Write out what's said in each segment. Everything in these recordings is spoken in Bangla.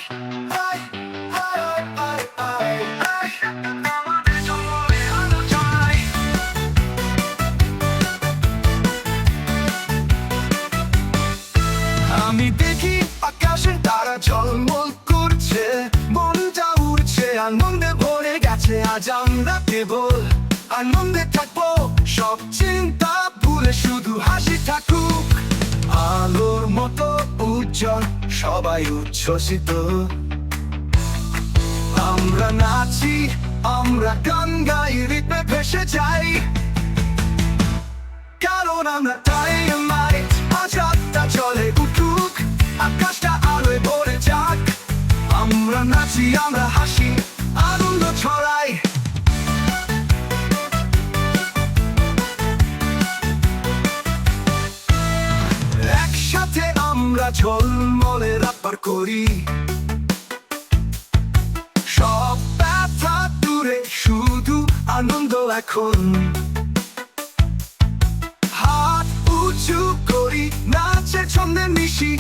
আমি দেখি আকাশের তারা ঝলমল করছে, মনটা উড়ছে, আনন্দে ভরে গেছে। আজ আমরা কেবল আনন্দে থাকবো, সব চিন্তা ভুলে শুধু হাসি থাকুক। আলোর মতো উজ্জ্বল, সবাই উচ্ছ্বসিত। আমরা নাচি, আমরা গান গাই, রিতমে ভেসে যাই, কারণ আমরা ডাইনামাইট। আজ রাতটা চলে উঠুক, আকাশটা আলোয় ভরে যাক। আমরা নাচি, আমরা হাসি, আনন্দ ছড়াই। একসাথে আমরা ঝলমলে রাত পার করি, সব ব্যথা দূরে, শুধু আনন্দ এখন। হাত উঁচু করি, নাচে ছন্দে মিশি,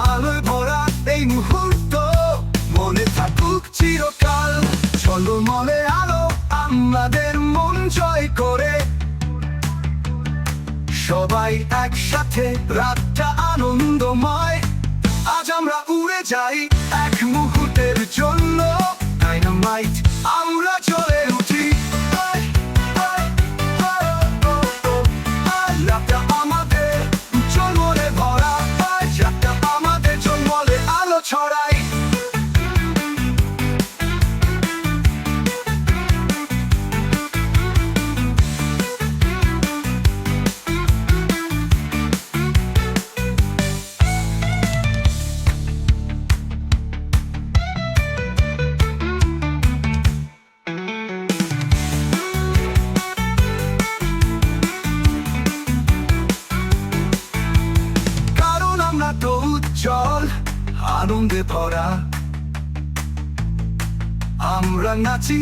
আলোয় ভরা এই মুহূর্ত মনে থাকুক চিরকাল। ঝলমলে আলো আমাদের মন জয় করে, সবাই একসাথে, রাতটা আনন্দময়। আজ আমরা উড়ে যাই এক মুহূর্তের জন্য, ডাইনামাইট আমরা জ্বলে উঠি। রাতটা আমাদের ঝলমলে ভরা, রাতটা আমাদের ঝলমলে আলো ছড়াই। উজ্জ্বল আনন্দে ভরা, আমরা নাচি,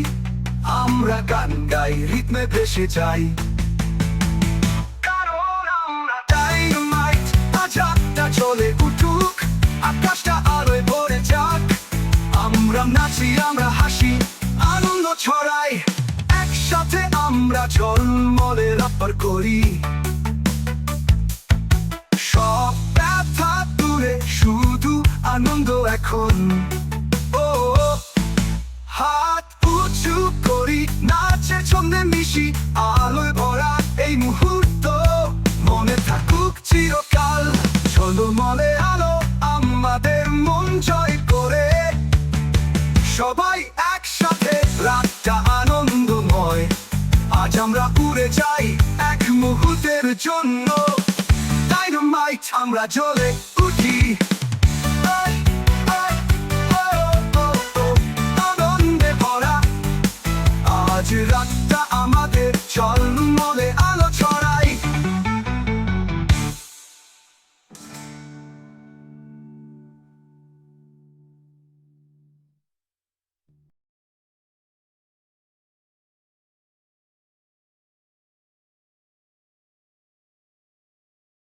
আমরা গান গাই, রিতমে ভেসে যাই, কারণ আমরা ডাইনামাইট। আজ রাতটা চলে উঠুক, আকাশটা আলোয় ভরে যাক। আমরা নাচি, আমরা হাসি, আনন্দ ছড়াই। একসাথে আমরা ঝলমলে রাত পার করি, সব ব্যথা দূরে, শুধু আনন্দ এখন। ও হাত উঁচু করি, নাচে ছন্দে মিশি, আলোয় ভরা এই মুহূর্ত মনে থাকুক চিরকাল। ঝলমলে আলো আমাদের মন জয় করে, সবাই একসাথে, রাতটা আনন্দময়। আজ আমরা উড়ে যাই এক মুহূর্তের জন্য, ডাইনামাইট আমরা জ্বলে উঠি। আনন্দে ভরা আজ রাত।